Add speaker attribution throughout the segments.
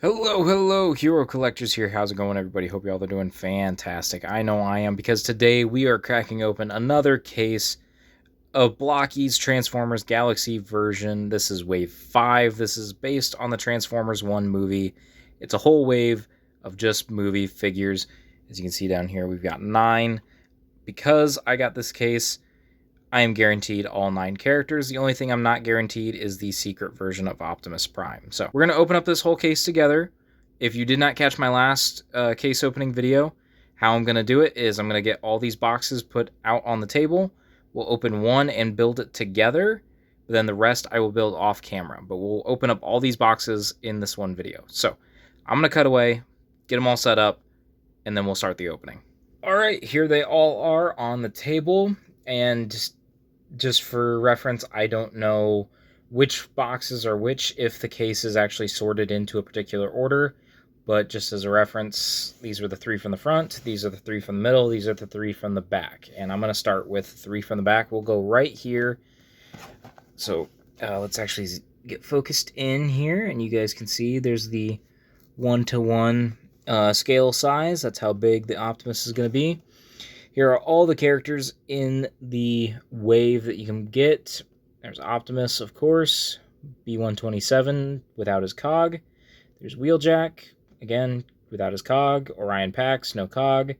Speaker 1: Hello, Hero Collectors here. How's it going, everybody? Hope y'all are doing fantastic. I know I am, because today we are cracking open another case of Blokees Transformers Galaxy version. This is Wave 5. This is based on the Transformers 1 movie. It's a whole wave of just movie figures. As you can see down here, we've got 9. Because I got this case, I am guaranteed all 9 characters. The only thing I'm not guaranteed is the secret version of Optimus Prime. So we're going to open up this whole case together. If you did not catch my last case opening video, how I'm going to do it is I'm going to get all these boxes put out on the table. We'll open one and build it together. But then the rest I will build off camera. But we'll open up all these boxes in this one video. So I'm going to cut away, get them all set up, and then we'll start the opening. All right, here they all are on the table. And just for reference, I don't know which boxes are which if the case is actually sorted into a particular order, but just as a reference, these are the 3 from the front, these are the 3 from the middle, these are the 3 from the back, and I'm going to start with 3 from the back. We'll go right here. So let's actually get focused in here, and you guys can see there's the 1-to-1 scale size. That's how big the Optimus is going to be. Here are all the characters in the wave that you can get. There's Optimus, of course, B-127 without his cog. There's Wheeljack, again, without his cog. Orion Pax, no cog.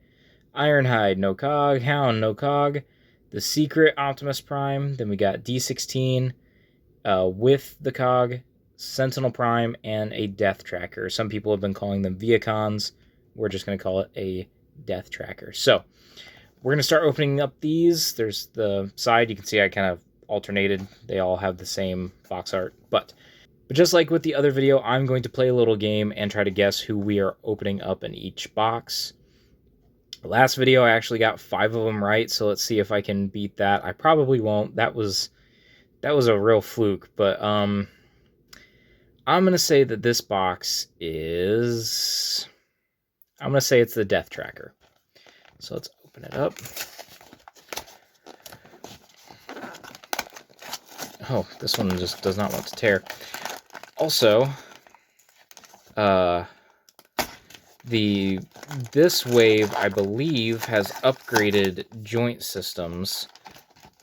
Speaker 1: Ironhide, no cog. Hound, no cog. The secret Optimus Prime. Then we got D16 with the cog, Sentinel Prime, and a Death Tracker. Some people have been calling them Viacons. We're just going to call it a Death Tracker. So we're going to start opening up these. There's the side. You can see I kind of alternated. They all have the same box art. But just like with the other video, I'm going to play a little game and try to guess who we are opening up in each box. The last video, I actually got 5 of them right, so let's see if I can beat that. I probably won't. That was a real fluke. But I'm going to say that this box is... I'm going to say it's the Death Tracker. So let's open it up. Oh, this one just does not want to tear. Also, this wave, I believe, has upgraded joint systems.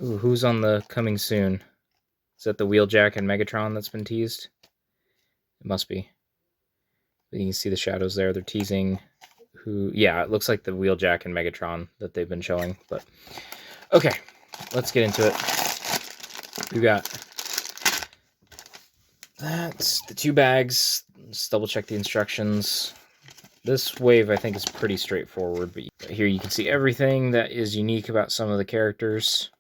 Speaker 1: Ooh, who's on the coming soon? Is that the Wheeljack and Megatron that's been teased? It must be. You can see the shadows there. They're teasing who... Yeah, it looks like the Wheeljack and Megatron that they've been showing. But okay, let's get into it. We got... That's the 2 bags. Let's double check the instructions. This wave, I think, is pretty straightforward, but here you can see everything that is unique about some of the characters.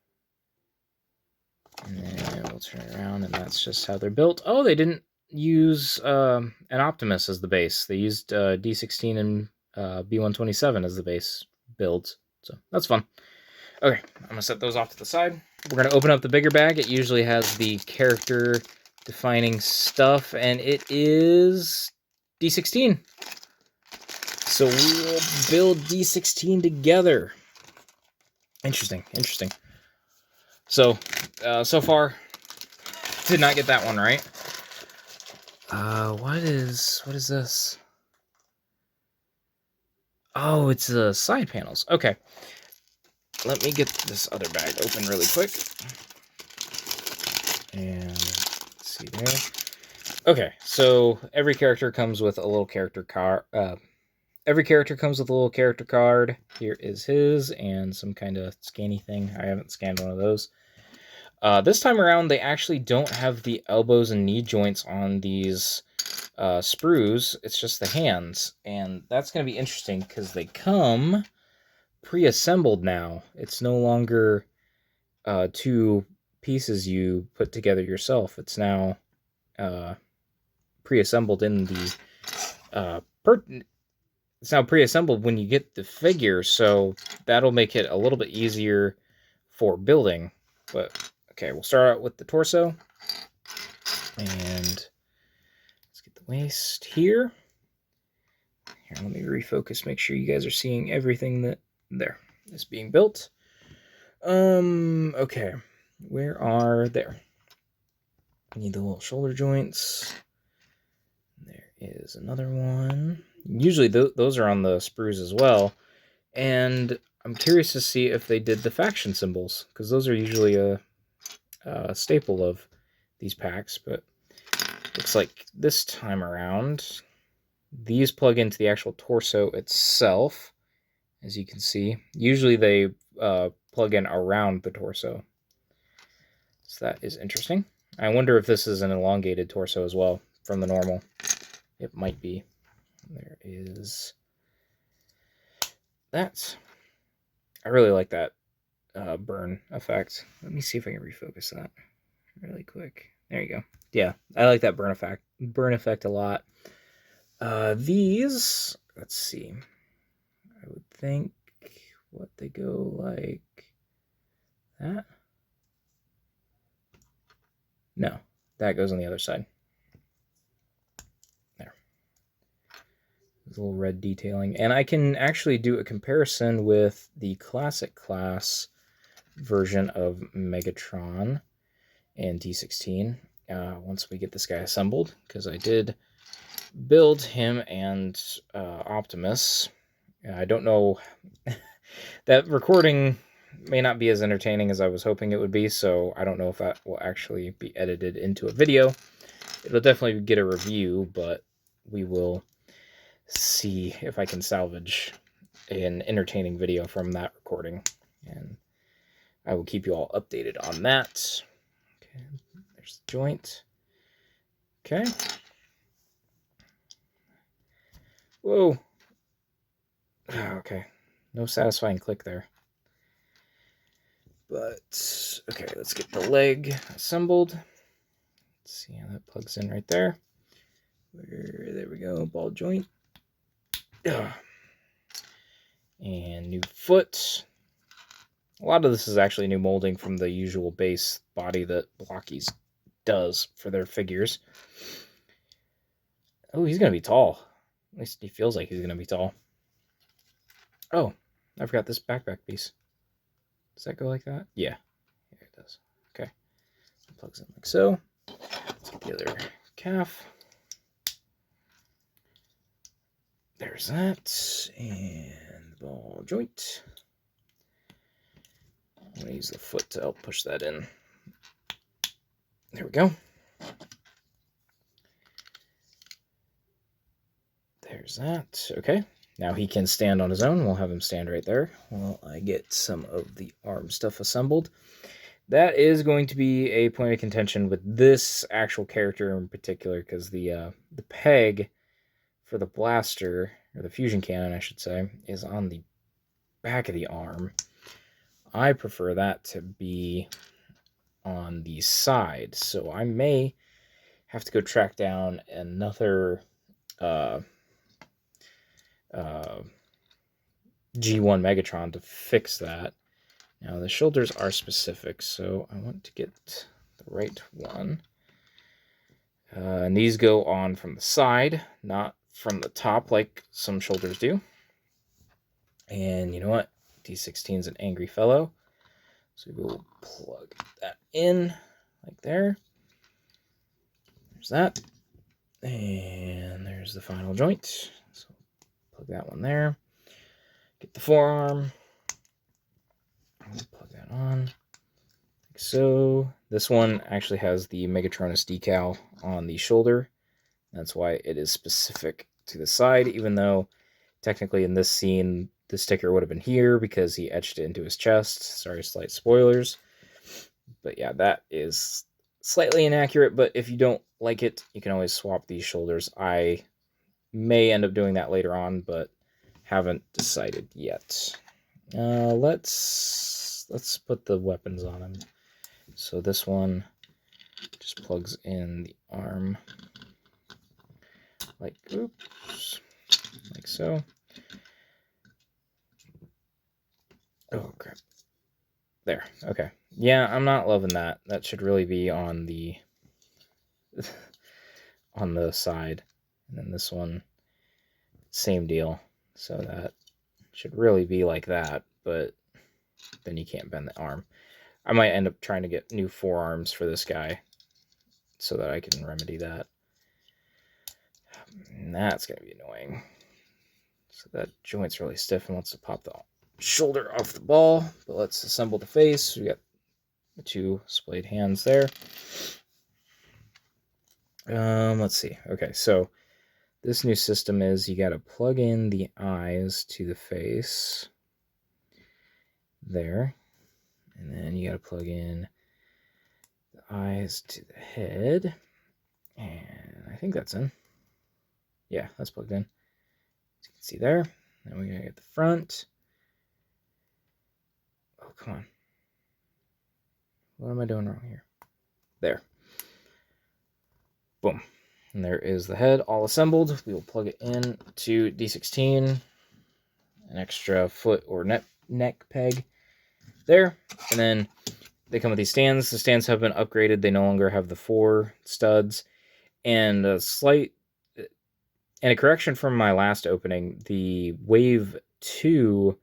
Speaker 1: And then we'll turn it around, and that's just how they're built. Oh, they didn't use an Optimus as the base. They used D16 and B-127 as the base builds, so that's fun. Okay, I'm going to set those off to the side. We're going to open up the bigger bag. It usually has the character defining stuff, and it is D16. So we will build D16 together. Interesting. So, so far, did not get that one right. What is this? Oh, it's the side panels. Okay. Let me get this other bag open really quick. And let's see there. Okay, so every character comes with a little character card. Every character comes with a little character card. Here is his, and some kind of scanny thing. I haven't scanned one of those. This time around, they actually don't have the elbows and knee joints on these sprues. It's just the hands, and that's going to be interesting because they come pre-assembled now. It's no longer 2 pieces you put together yourself. It's now pre-assembled in the it's now pre-assembled when you get the figure, so that'll make it a little bit easier for building. But okay, we'll start out with the torso, and let's get the waist here. Here, let me refocus, make sure you guys are seeing everything that there is being built. Okay, there. I need the little shoulder joints. There is another one. Usually those are on the sprues as well. And I'm curious to see if they did the faction symbols, because those are usually a staple of these packs. But looks like this time around, these plug into the actual torso itself, as you can see. Usually they plug in around the torso. So that is interesting. I wonder if this is an elongated torso as well from the normal. It might be. There is that. I really like that burn effect. Let me see if I can refocus that really quick. There you go. Yeah, I like that burn effect a lot. These, let's see. I would think what they go like that. No, that goes on the other side. There. There's a little red detailing. And I can actually do a comparison with the classic class version of Megatron and D16 once we get this guy assembled, because I did build him and Optimus. I don't know. That recording may not be as entertaining as I was hoping it would be, so I don't know if that will actually be edited into a video. It'll definitely get a review, but we will see if I can salvage an entertaining video from that recording, and I will keep you all updated on that. Okay, there's the joint. Okay. Whoa. Okay. No satisfying click there. But, okay, let's get the leg assembled. Let's see how that plugs in right there. There we go, ball joint. Ugh. And new foot. A lot of this is actually new molding from the usual base body that Blokees does for their figures. Oh, he's going to be tall. At least he feels like he's going to be tall. Oh, I forgot this backpack piece. Does that go like that? Yeah. Yeah, it does. Okay. It plugs in like so. Let's get the other calf. There's that. And the ball joint. I'm going to use the foot to help push that in. There we go. There's that. Okay. Now he can stand on his own. We'll have him stand right there while I get some of the arm stuff assembled. That is going to be a point of contention with this actual character in particular, because the peg for the blaster, or the fusion cannon, I should say, is on the back of the arm. I prefer that to be on the side, so I may have to go track down another G1 Megatron to fix that. Now the shoulders are specific, so I want to get the right one. And these go on from the side, not from the top like some shoulders do. And you know what? D16 is an angry fellow. So we'll plug that in like there. There's that. And there's the final joint. So plug that one there. Get the forearm. Plug that on. Like so. This one actually has the Megatronus decal on the shoulder. That's why it is specific to the side, even though technically in this scene, the sticker would have been here because he etched it into his chest. Sorry, slight spoilers. But yeah, that is slightly inaccurate, but if you don't like it, you can always swap these shoulders. I may end up doing that later on, but haven't decided yet. Let's put the weapons on him. So this one just plugs in the arm like, oops, like so. Oh, crap. There, okay. Yeah, I'm not loving that. That should really be on the on the side. And then this one, same deal. So that should really be like that, but then you can't bend the arm. I might end up trying to get new forearms for this guy so that I can remedy that. And that's going to be annoying. So that joint's really stiff and wants to pop the shoulder off the ball. But let's assemble the face. We got the 2 splayed hands there. Let's see. Okay, so this new system is you got to plug in the eyes to the face there, and then you got to plug in the eyes to the head, and I think that's in. Yeah, that's plugged in. As you can see there. Then we're gonna get the front. Oh, come on. What am I doing wrong here? There. Boom. And there is the head all assembled. We will plug it in to D16. An extra foot or neck peg there. And then they come with these stands. The stands have been upgraded. They no longer have the 4 studs. And a correction from my last opening, the Wave 2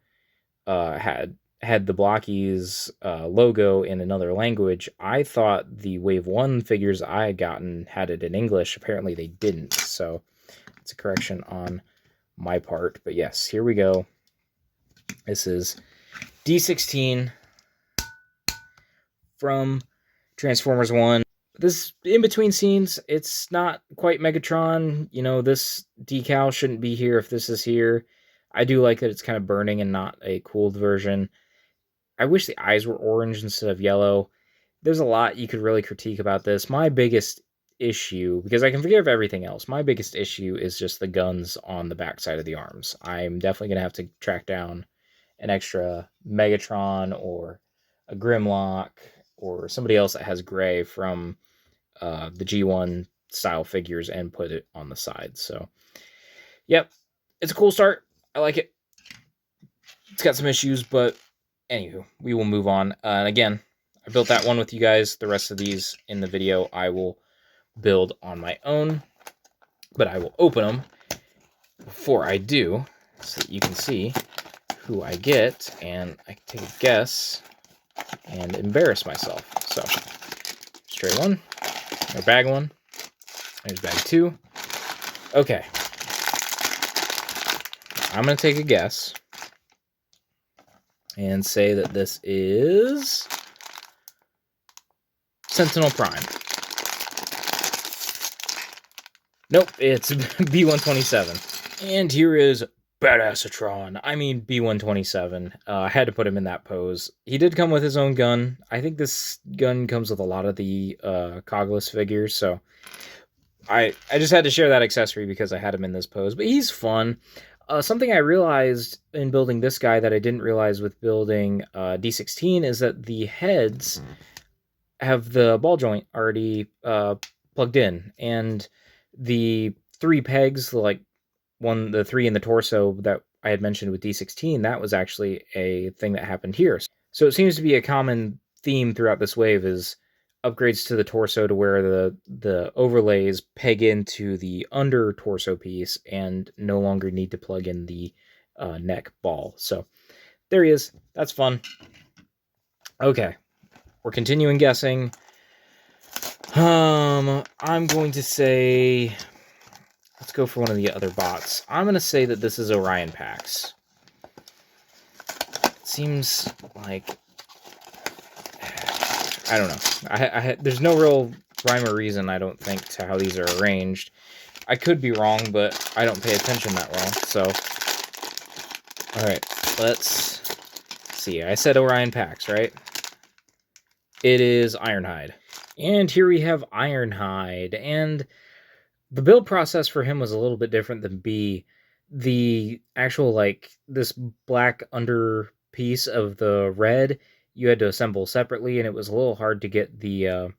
Speaker 1: had the Blokees logo in another language. I thought the Wave 1 figures I had gotten had it in English. Apparently they didn't, so it's a correction on my part. But yes, here we go. This is D16 from Transformers 1. This in between scenes, it's not quite Megatron. You know, this decal shouldn't be here if this is here. I do like that it's kind of burning and not a cooled version. I wish the eyes were orange instead of yellow. There's a lot you could really critique about this. My biggest issue, because I can forgive everything else, my biggest issue is just the guns on the backside of the arms. I'm definitely going to have to track down an extra Megatron or a Grimlock or somebody else that has gray from the G1 style figures and put it on the side. So, yep, it's a cool start. I like it. It's got some issues, but anywho, we will move on. And again, I built that one with you guys. The rest of these in the video I will build on my own, but I will open them before I do so that you can see who I get and I can take a guess and embarrass myself. So, tray 1, or bag 1, there's bag 2. Okay, I'm going to take a guess and say that this is Sentinel Prime. Nope, it's B127. And here is Badassatron. I mean B127. I had to put him in that pose. He did come with his own gun. I think this gun comes with a lot of the Cogless figures, so I just had to share that accessory because I had him in this pose. But he's fun. Something I realized in building this guy that I didn't realize with building D16 is that the heads have the ball joint already plugged in, and the 3 pegs, like the 3 in the torso that I had mentioned with D16, that was actually a thing that happened here. So it seems to be a common theme throughout this wave is upgrades to the torso to where the overlays peg into the under torso piece and no longer need to plug in the neck ball. So there he is. That's fun. Okay, we're continuing guessing. I'm going to say, let's go for one of the other bots. I'm going to say that this is Orion Pax. It seems like, I don't know. There's no real rhyme or reason, I don't think, to how these are arranged. I could be wrong, but I don't pay attention that well. So, alright, let's see. I said Orion Pax, right? It is Ironhide. And here we have Ironhide. And the build process for him was a little bit different than B. The actual, like, this black under piece of the red, you had to assemble separately, and it was a little hard to get the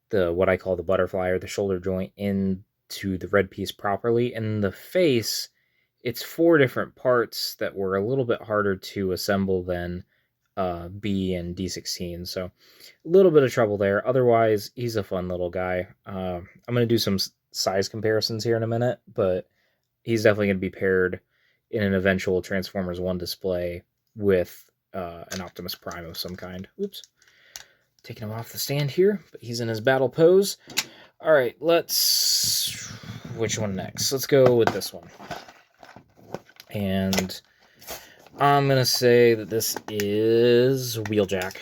Speaker 1: what I call the butterfly or the shoulder joint into the red piece properly. And the face, it's 4 different parts that were a little bit harder to assemble than B and D16, so a little bit of trouble there. Otherwise, he's a fun little guy. I'm going to do some size comparisons here in a minute, but he's definitely going to be paired in an eventual Transformers 1 display with an Optimus Prime of some kind. Oops. Taking him off the stand here, but he's in his battle pose. Alright, let's which one next? Let's go with this one. And I'm going to say that this is Wheeljack.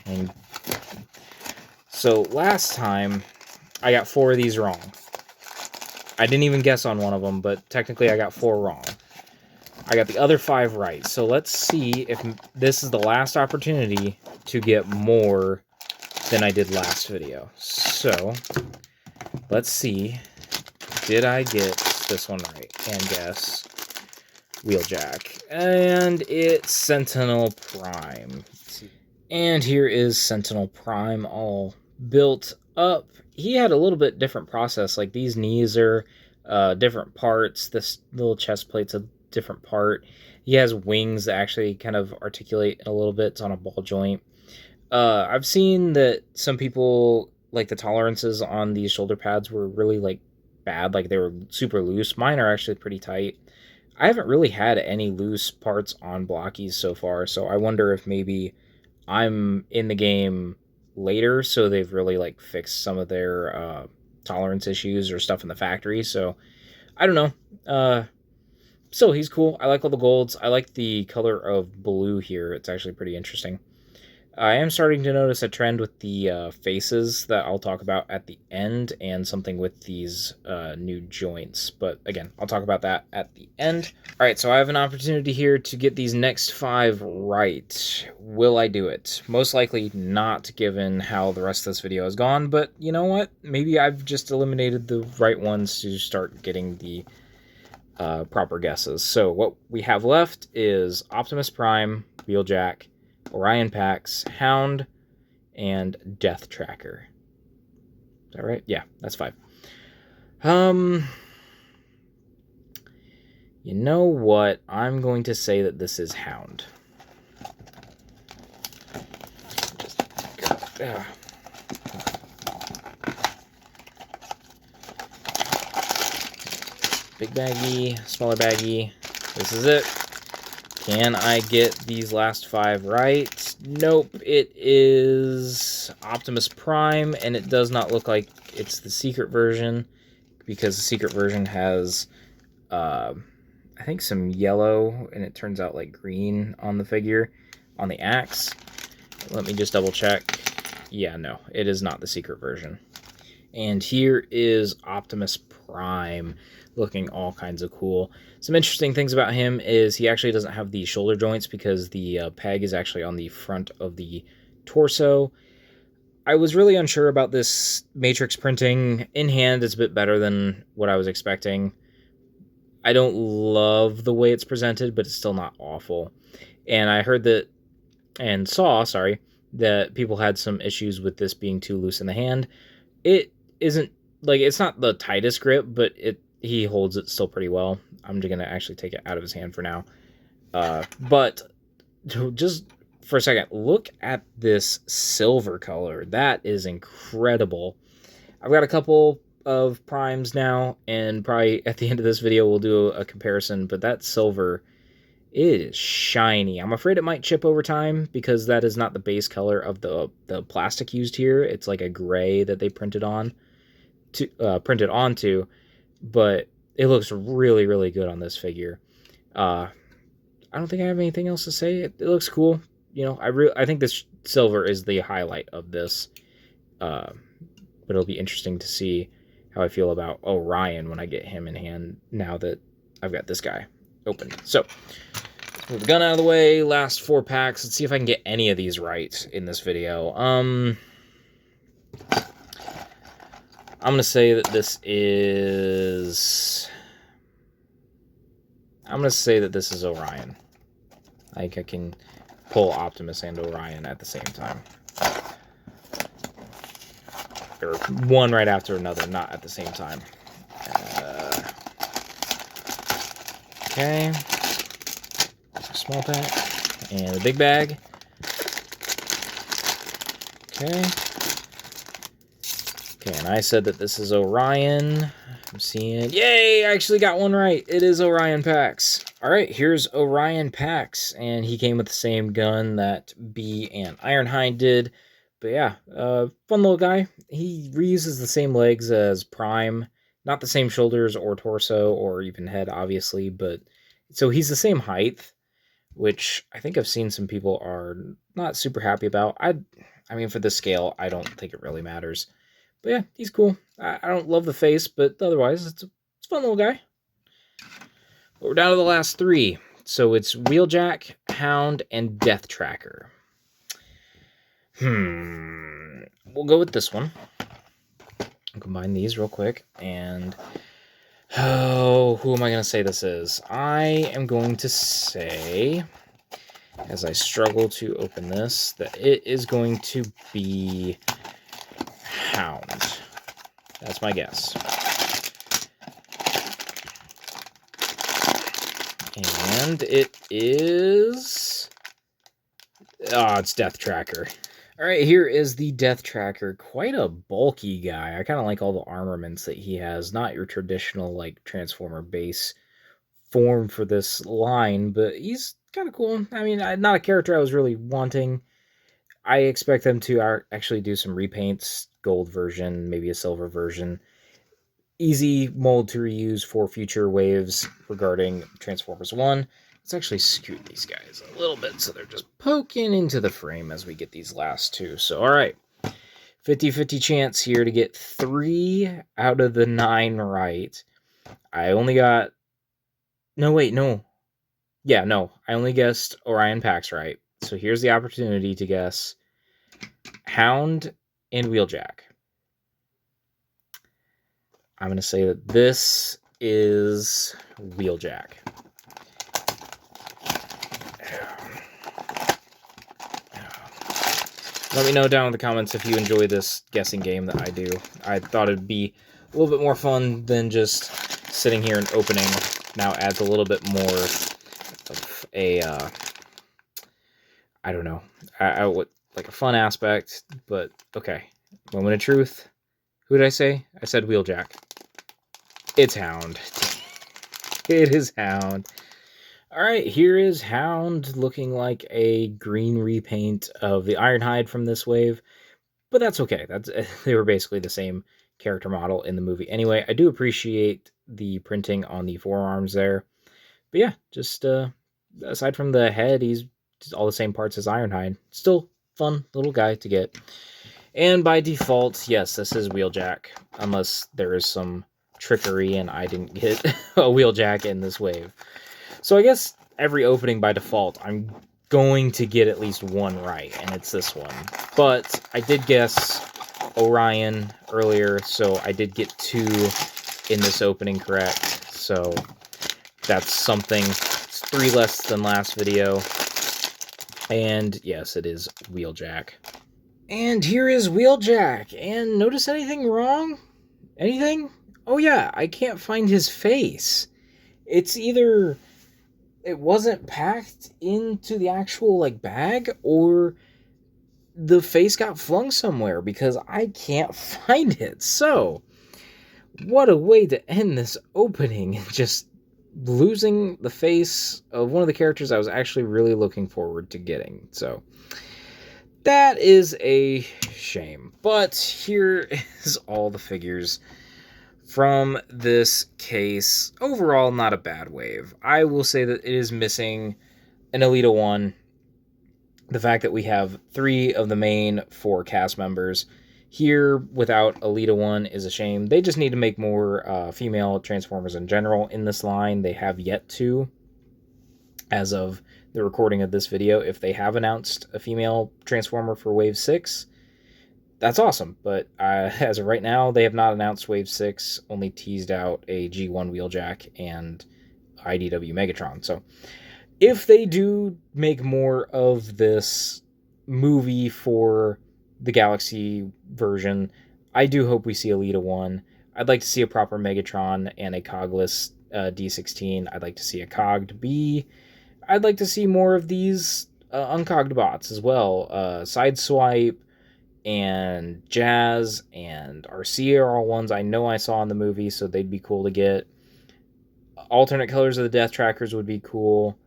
Speaker 1: And so last time, I got 4 of these wrong. I didn't even guess on one of them, but technically I got 4 wrong. I got the other 5 right. So let's see if this is the last opportunity to get more than I did last video. So let's see. Did I get this one right? And guess Wheeljack. And it's Sentinel Prime. And here is Sentinel Prime all built up. He had a little bit different process. Like these knees are different parts. This little chest plate's a different part. He has wings that actually kind of articulate a little bit. It's on a ball joint. I've seen that some people, like the tolerances on these shoulder pads were really like bad. Like they were super loose. Mine are actually pretty tight. I haven't really had any loose parts on Blokees so far. So I wonder if maybe I'm in the game later, so they've really like fixed some of their tolerance issues or stuff in the factory. So I don't know. So he's cool. I like all the golds. I like the color of blue here. It's actually pretty interesting. I am starting to notice a trend with the faces that I'll talk about at the end, and something with these new joints. But again, I'll talk about that at the end. All right, so I have an opportunity here to get these next 5 right. Will I do it? Most likely not, given how the rest of this video has gone, but you know what? Maybe I've just eliminated the right ones to start getting the proper guesses. So what we have left is Optimus Prime, Wheeljack, Orion Pax, Hound, and Death Tracker. Is that right? Yeah, that's 5. You know what? I'm going to say that this is Hound. Big baggie, smaller baggie. This is it. Can I get these last 5 right? Nope, it is Optimus Prime, and it does not look like it's the secret version, because the secret version has, I think, some yellow, and it turns out like green on the figure, on the axe. Let me just double check. Yeah, no, it is not the secret version. And here is Optimus Prime, looking all kinds of cool. Some interesting things about him is he actually doesn't have the shoulder joints, because the peg is actually on the front of the torso. I was really unsure about this matrix printing. In hand, it's a bit better than what I was expecting. I don't love the way it's presented, but it's still not awful. And I heard that, and saw, sorry, that people had some issues with this being too loose in the hand. It isn't, like, it's not the tightest grip, but he holds it still pretty well. I'm just going to actually take it out of his hand for now. But just for a second, look at this silver color. That is incredible. I've got a couple of primes now, and probably at the end of this video we'll do a comparison, but that silver, it is shiny. I'm afraid it might chip over time, because that is not the base color of the plastic used here. It's like a gray that they printed onto, but it looks really, really good on this figure. I don't think I have anything else to say. It looks cool. You know, I think this silver is the highlight of this. But it'll be interesting to see how I feel about Orion when I get him in hand, now that I've got this guy open. So, let's move the gun out of the way. Last 4 packs. Let's see if I can get any of these right in this video. I'm going to say that this is... I'm going to say that this is Orion. I think I can pull Optimus and Orion at the same time. Or one right after another, not at the same time. Okay. Small pack. And a big bag. Okay. Okay, and I said that this is Orion. I'm seeing... Yay! I actually got one right. It is Orion Pax. Alright, here's Orion Pax. And he came with the same gun that B and Ironhide did. But yeah, fun little guy. He reuses the same legs as Prime. Not the same shoulders or torso or even head, obviously, but so he's the same height, which I think I've seen some people are not super happy about. I mean, for this scale, I don't think it really matters. But yeah, he's cool. I don't love the face, but otherwise, it's a fun little guy. But we're down to the last three. So it's Wheeljack, Hound, and Death Tracker. We'll go with this one. I'll combine these real quick. And oh, who am I going to say this is? I am going to say, as I struggle to open this, that it is going to be Hound. That's my guess. And it is... oh, it's Death Tracker. Alright, here is the Death Tracker. Quite a bulky guy. I kind of like all the armaments that he has. Not your traditional, like, Transformer base form for this line, but he's kind of cool. I mean, not a character I was really wanting. I expect them to actually do some repaints. Gold version, maybe a silver version. Easy mold to reuse for future waves regarding Transformers 1. Let's actually scoot these guys a little bit so they're just poking into the frame as we get these last two. So, alright. 50-50 chance here to get 3 out of the 9 right. I only got... no, wait, no. Yeah, no. I only guessed Orion Pax right. So here's the opportunity to guess Hound and Wheeljack. I'm going to say that this is Wheeljack. Let me know down in the comments if you enjoy this guessing game that I do. I thought it'd be a little bit more fun than just sitting here and opening. Now adds a little bit more of a, I don't know, like a fun aspect, but okay. Moment of truth. Who did I say? I said Wheeljack. It's Hound. It is Hound. Alright, here is Hound looking like a green repaint of the Ironhide from this wave. But that's okay. They were basically the same character model in the movie. Anyway, I do appreciate the printing on the forearms there. But yeah, just aside from the head, he's all the same parts as Ironhide. Still fun little guy to get. And by default, yes, this is Wheeljack. Unless there is some trickery and I didn't get a Wheeljack in this wave. So I guess every opening by default, I'm going to get at least one right, and it's this one. But I did guess Orion earlier, so I did get 2 in this opening correct. So that's something. It's 3 less than last video. And yes, it is Wheeljack. And here is Wheeljack. And notice anything wrong? Anything? Oh yeah, I can't find his face. It's either it wasn't packed into the actual like bag, or the face got flung somewhere because I can't find it. So, what a way to end this opening, just losing the face of one of the characters I was actually really looking forward to getting. So, that is a shame. But here is all the figures from this case. Overall, not a bad wave. I will say that it is missing an Elita 1. The fact that we have 3 of the main 4 cast members here without Elita 1 is a shame. They just need to make more female Transformers in general in this line. They have yet to, as of the recording of this video. If they have announced a female Transformer for Wave 6, that's awesome, but as of right now, they have not announced Wave 6, only teased out a G1 Wheeljack and IDW Megatron. So, if they do make more of this movie for the Galaxy version, I do hope we see Elita 1. I'd like to see a proper Megatron and a cogless D16. I'd like to see a cogged B. I'd like to see more of these uncogged bots as well. Sideswipe and Jazz and RC are all ones I know I saw in the movie, so they'd be cool to get. Alternate colors of the Death Trackers would be cool.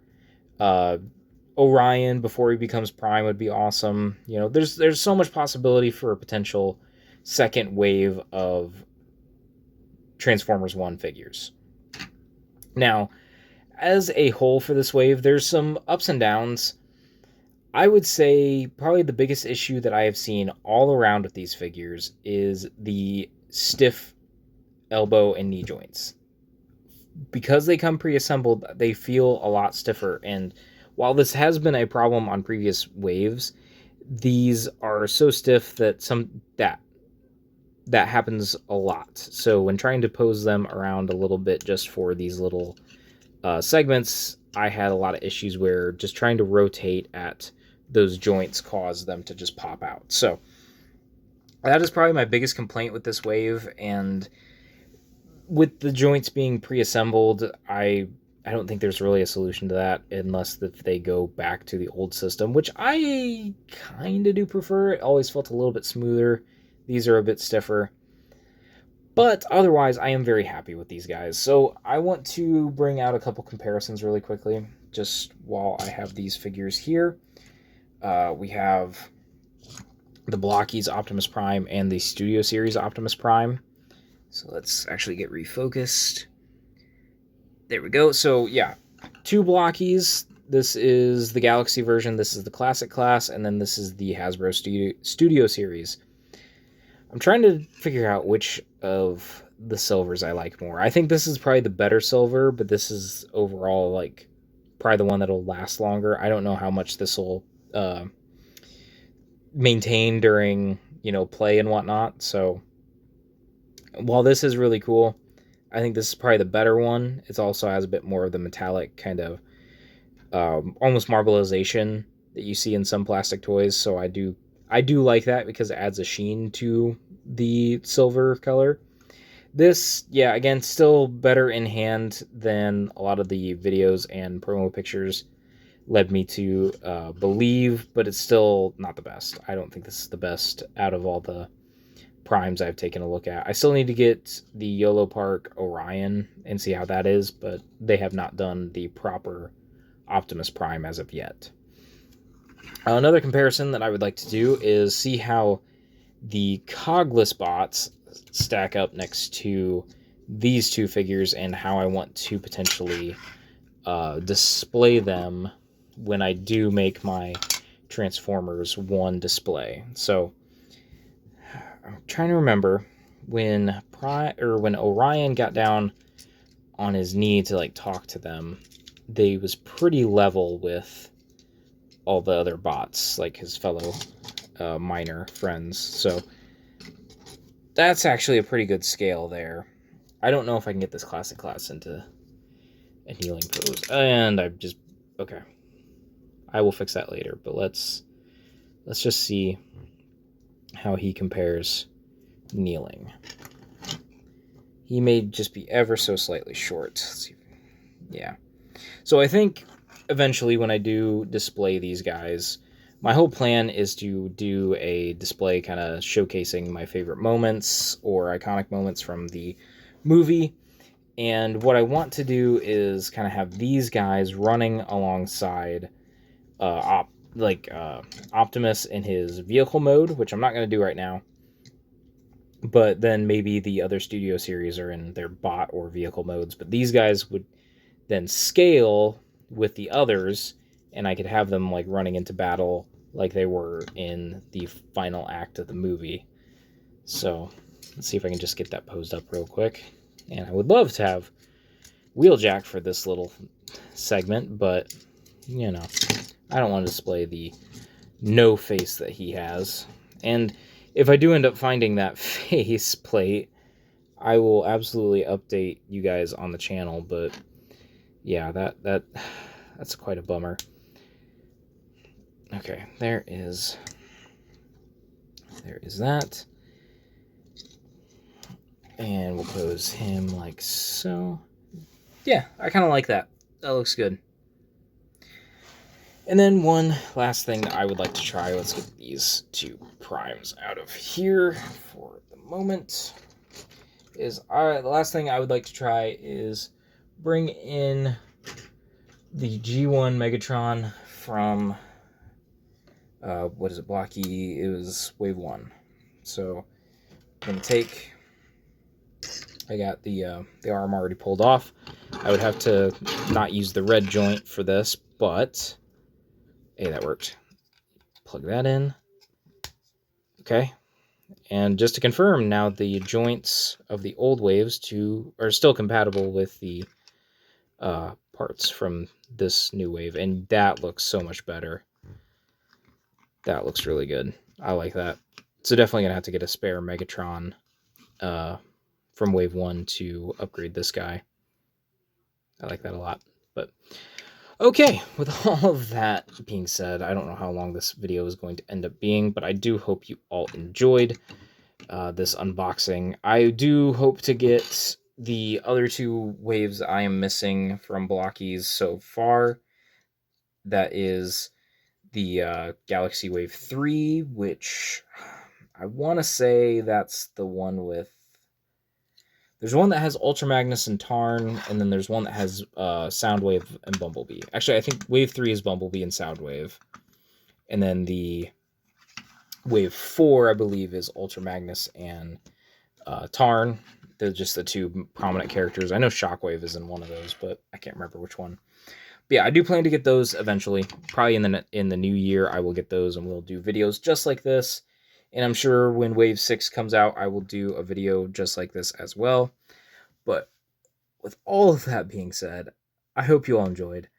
Speaker 1: Orion before he becomes Prime would be awesome. You know, there's so much possibility for a potential second wave of Transformers 1 figures. Now, as a whole for this wave, there's some ups and downs. I would say probably the biggest issue that I have seen all around with these figures is the stiff elbow and knee joints. Because they come pre-assembled, they feel a lot stiffer, and while this has been a problem on previous waves, these are so stiff that that happens a lot. So when trying to pose them around a little bit just for these little segments, I had a lot of issues where just trying to rotate at those joints caused them to just pop out. So that is probably my biggest complaint with this wave, and with the joints being pre-assembled, I don't think there's really a solution to that unless if they go back to the old system, which I kind of do prefer. It always felt a little bit smoother. These are a bit stiffer. But otherwise, I am very happy with these guys. So I want to bring out a couple comparisons really quickly, just while I have these figures here. We have the Blokees Optimus Prime and the Studio Series Optimus Prime. So let's actually get refocused. There we go. So yeah, 2 Blokees. This is the Galaxy version, this is the Classic class, and then this is the Hasbro Studio Series. I'm trying to figure out which of the silvers I like more. I think this is probably the better silver, but this is overall like probably the one that'll last longer. I don't know how much this will maintain during, play and whatnot. So while this is really cool, I think this is probably the better one. It also has a bit more of the metallic kind of almost marbleization that you see in some plastic toys. So I do like that because it adds a sheen to the silver color. This, yeah, again, still better in hand than a lot of the videos and promo pictures led me to believe, but it's still not the best. I don't think this is the best out of all the primes I've taken a look at. I still need to get the YOLO Park Orion and see how that is, but they have not done the proper Optimus Prime as of yet. Another comparison that I would like to do is see how the cogless bots stack up next to these 2 figures and how I want to potentially display them when I do make my Transformers 1 display. So I'm trying to remember when Orion got down on his knee to like talk to them, they was pretty level with all the other bots, like his fellow minor friends. So that's actually a pretty good scale there. I don't know if I can get this classic class into a kneeling pose. And okay. I will fix that later, but let's just see how he compares kneeling. He may just be ever so slightly short. Let's see. Yeah. So I think eventually when I do display these guys, my whole plan is to do a display kind of showcasing my favorite moments or iconic moments from the movie. And what I want to do is kind of have these guys running alongside Optimus in his vehicle mode, which I'm not going to do right now. But then maybe the other Studio Series are in their bot or vehicle modes. But these guys would then scale with the others, and I could have them like running into battle like they were in the final act of the movie. So let's see if I can just get that posed up real quick. And I would love to have Wheeljack for this little segment, but I don't want to display the no face that he has. And if I do end up finding that face plate, I will absolutely update you guys on the channel. But yeah, that's quite a bummer. Okay, there is that. And we'll pose him like so. Yeah, I kind of like that. That looks good. And then one last thing that I would like to try. Let's get these 2 primes out of here for the moment. The last thing I would like to try is bring in the G1 Megatron from Blokees? It was Wave 1. So I'm going to take I got the arm already pulled off. I would have to not use the red joint for this, but hey, that worked. Plug that in. Okay. And just to confirm, now the joints of the old waves are still compatible with the parts from this new wave, and that looks so much better. That looks really good. I like that. So definitely gonna have to get a spare Megatron from Wave 1 to upgrade this guy. I like that a lot. But okay, with all of that being said, I don't know how long this video is going to end up being, but I do hope you all enjoyed this unboxing. I do hope to get the other two waves I am missing from Blokees so far. That is the Galaxy Wave 3, which I want to say that's the one with... There's one that has Ultra Magnus and Tarn, and then there's one that has Soundwave and Bumblebee. Actually, I think Wave 3 is Bumblebee and Soundwave. And then the Wave 4, I believe, is Ultra Magnus and Tarn. They're just the two prominent characters. I know Shockwave is in one of those, but I can't remember which one. But yeah, I do plan to get those eventually. Probably in the new year, I will get those, and we'll do videos just like this. And I'm sure when Wave 6 comes out, I will do a video just like this as well. But with all of that being said, I hope you all enjoyed.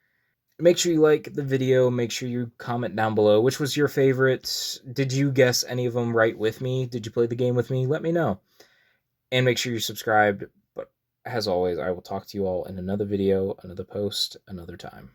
Speaker 1: Make sure you like the video. Make sure you comment down below. Which was your favorite? Did you guess any of them right with me? Did you play the game with me? Let me know. And make sure you're subscribed. But as always, I will talk to you all in another video, another post, another time.